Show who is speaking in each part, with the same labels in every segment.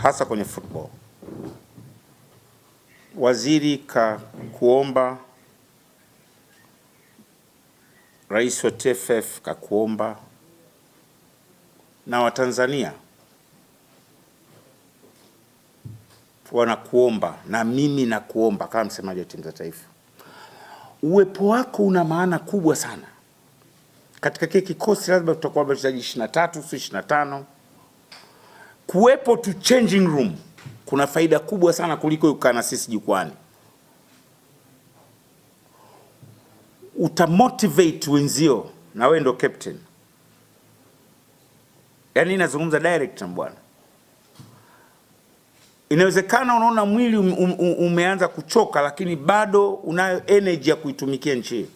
Speaker 1: hasa kwenye football. Waziri kakuomba, rais wa TFF kakuomba, na Watanzania wanakuomba, na mimi nakuomba kama msemaji wa timu za taifa. Uwepo wako una maana kubwa sana katika kile kikosi. Lazima tutakuwa wachezaji 23 si 25. Kuwepo tu changing room kuna faida kubwa sana kuliko kukaa na sisi jukwani. Utamotivate wenzio, na wewe ndo captain. Yani nazungumza direct na bwana. Inawezekana unaona mwili umeanza kuchoka, lakini bado unayo energy ya kuitumikia nchi.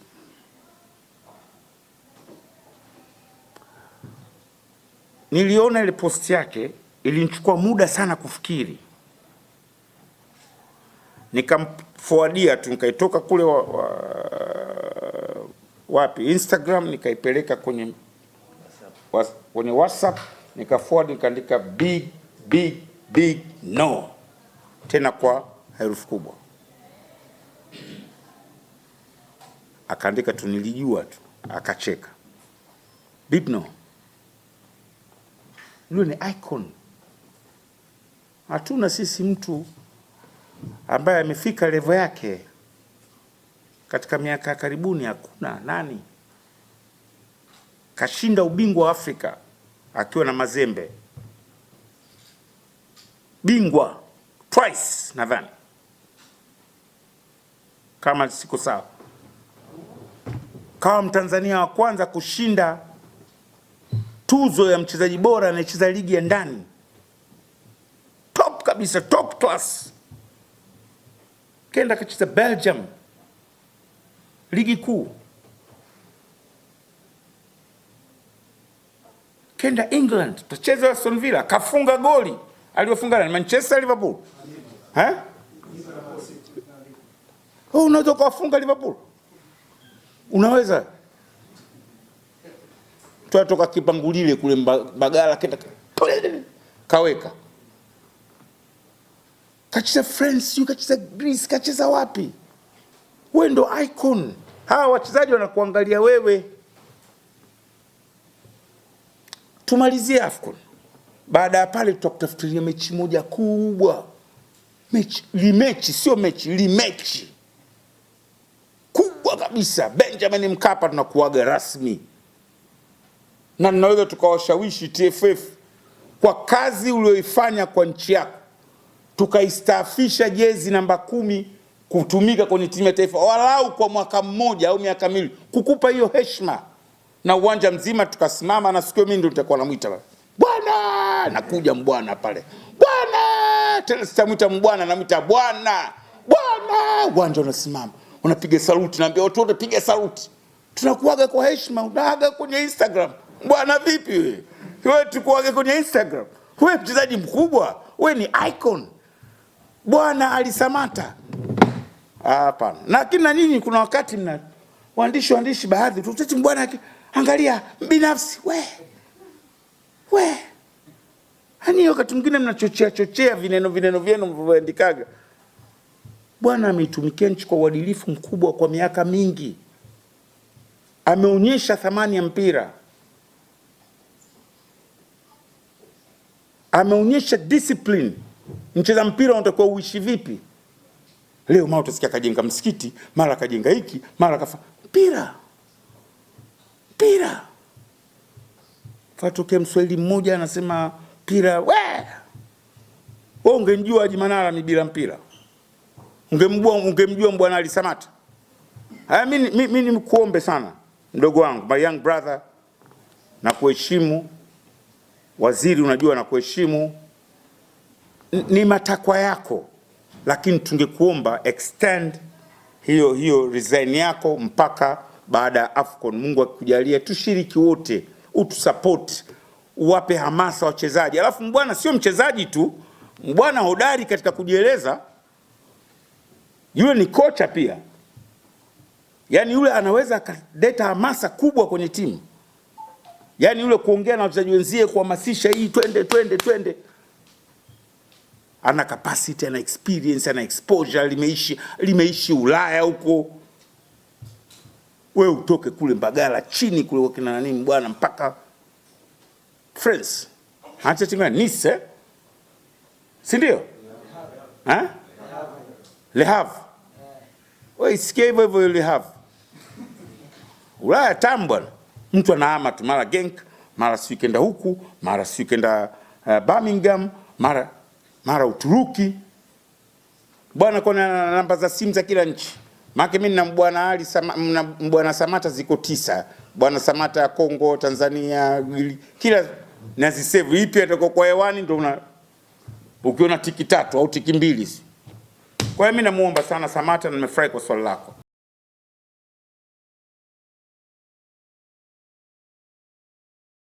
Speaker 1: Niliona ile post yake, ilinichukua muda sana kufikiri. Nikamforwardia tu, nikaitoka kule wapi Instagram, nikaipeleka kwenye WhatsApp, nikaforward, nikaandika big no, tena kwa herufi kubwa. Akaandika tu nilijua tu, akacheka. Big no. Yule ni icon. Hatuna sisi mtu ambaye amefika level yake katika miaka karibuni, hakuna. Nani kashinda ubingwa wa Afrika akiwa na Mazembe, bingwa twice nadhani, kama siko sawa, kama Mtanzania wa kwanza kushinda tuzo ya mchezaji bora anayecheza ligi ya ndani, top kabisa, top class. Kenda kacheza Belgium ligi kuu, kenda England tucheza Aston Villa, kafunga goli aliyofunga na Manchester Liverpool. Unaweza kufunga Liverpool? Unaweza? Tuatoka Kipangulile kule Bagala, kenda kaweka. Kacheza France, kacheza Greece, kacheza wapi? Wewe ndo icon. Hawa wachezaji wanakuangalia wewe. Tumalizie AFCON. Baada ya pale tutakutafutia mechi moja kubwa. Limechi, sio mechi, limechi kubwa kabisa. Benjamin Mkapa tunakuaga rasmi. Na tunaweza tukawashawishi TFF kwa kazi ulioifanya kwa nchi yako, tukaistaafisha jezi namba 10 kutumika kwenye timu ya taifa walau kwa mwaka mmoja au miaka miwili, kukupa hiyo heshima na uwanja mzima tukasimama. Na siku mimi ndio nitakuwa namuita bwana, nakuja mbwana pale, bwana, tena sitamwita mbwana, namuita bwana, uwanja unasimama, unapiga saluti, naambia watu wote piga saluti, tunakuaga kwa heshima. Unaaga kwenye Instagram, bwana vipi wewe? Wewe tukuaga kwenye Instagram, wewe mchezaji mkubwa, wewe ni icon. Bwana Ali Samata. Hapana. Lakini na nyinyi kuna wakati mna waandishi baadhi tuteti bwana, angalia binafsi we. Hani wakati mwingine mnachochea vineno vyenu mvyoandikaga. Bwana ameitumikia nchi kwa uadilifu mkubwa kwa miaka mingi. Ameonyesha thamani ya mpira. Ameonyesha discipline. Mcheza mpira unatakiwa uishi vipi? Leo mara utasikia kajenga msikiti, mara kajenga hiki, mara kafa mpira. Fatoke Mswahili mmoja anasema mpira wewe ungenijua Haji Manara ni bila mpira. Ungemjua Bwana Ali Samata. Mimi nimkuombe sana mdogo wangu, my young brother, na kuheshimu waziri, unajua na kuheshimu, ni matakwa yako, lakini tungekuomba extend hiyo resign yako mpaka baada ya AFCON. Mungu akujalie tushiriki wote, utusupport, uwape hamasa wachezaji. Alafu mbwana sio mchezaji tu, mbwana hodari katika kujieleza. Yule ni kocha pia. Yaani yule anaweza kuleta hamasa kubwa kwenye timu. Yaani yule kuongea na wachezaji wenzie, kuhamasisha hii twende. ana capacity, ana experience, ana exposure, limeishi Ulaya huko. Wewe utoke kule Mbagala chini kule wakina nani bwana mpaka France. Acha timu Nice. Si ndio? Le Havre. Wewe isikie hivyo Le Havre. Ulaya tambwa. Mtu anahama tu mara Genk, mara si kenda huku, mara si kenda Birmingham, mara Uturuki. Bwana kuna namba za simu za kila nchi. Maana mimi na bwana Ali bwana Samata ziko 9. Bwana Samata ya Kongo, Tanzania, kila nazisave ipi atako kwa hewani ndio ukiona tiki 3 au tiki 2. Kwa hiyo mimi namuomba sana Samata na nimefurahi kwa swali lako.